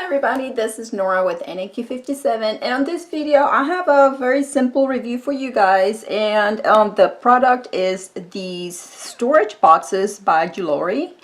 everybody, this is Nora with NAQ57, and on this video I have a very simple review for you guys, and the product is these storage boxes by Jiulory.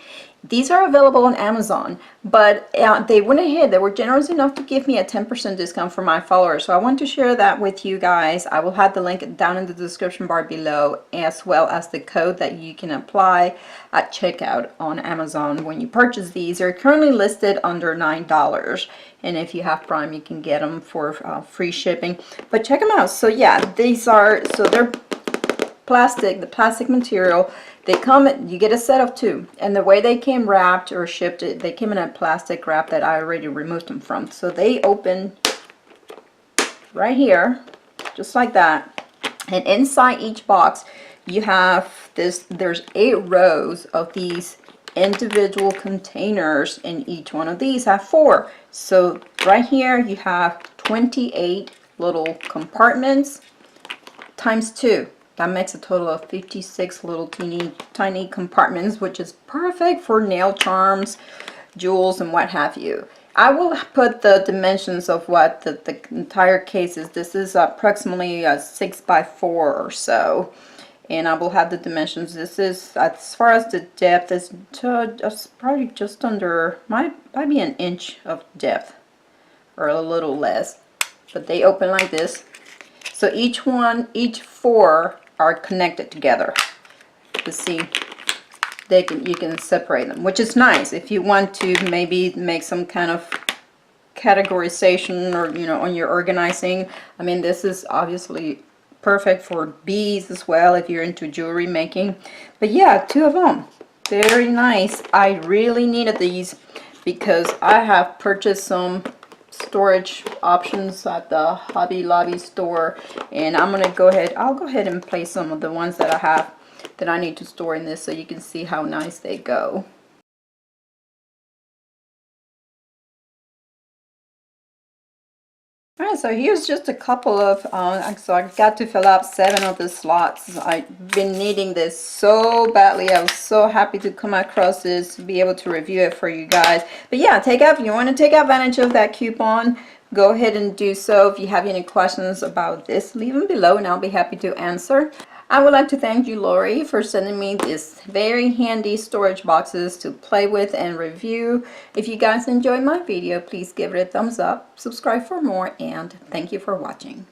These are available on Amazon, but they went ahead, they were generous enough to give me a 10% discount for my followers, so I want to share that with you guys. I will have the link down in the description bar below, as well as the code that you can apply at checkout on Amazon when you purchase these. They're currently listed under $9, and if you have Prime you can get them for free shipping, but check them out. So yeah, they're plastic, the plastic material. They come, you get a set of 2, and the way they came wrapped or shipped, they came in a plastic wrap that I already removed them from. So they open right here, just like that, and inside each box you have this, there's 8 rows of these individual containers, and each one of these have 4. So right here you have 28 little compartments times 2. That makes a total of 56 little tiny compartments, which is perfect for nail charms, jewels, and what have you. I will put the dimensions of what the entire case is. This is approximately 6 by 4 or so, and I will have the dimensions. This is, as far as the depth, is probably just under, might be an inch of depth or a little less, but they open like this. So each 4 are connected together. You see, you can separate them, which is nice if you want to maybe make some kind of categorization, or on your organizing. I mean, this is obviously perfect for beads as well if you're into jewelry making. But yeah, 2 of them, very nice. I really needed these because I have purchased some storage options at the Hobby Lobby store, and I'll go ahead and place some of the ones that I have that I need to store in this, so you can see how nice they go. Alright, so here's just a couple of, so I got to fill up 7 of the slots. I've been needing this so badly. I was so happy to come across this, to be able to review it for you guys. But yeah, if you want to take advantage of that coupon, go ahead and do so. If you have any questions about this, leave them below and I'll be happy to answer. I would like to thank Jiulory for sending me these very handy storage boxes to play with and review. If you guys enjoyed my video, please give it a thumbs up, subscribe for more, and thank you for watching.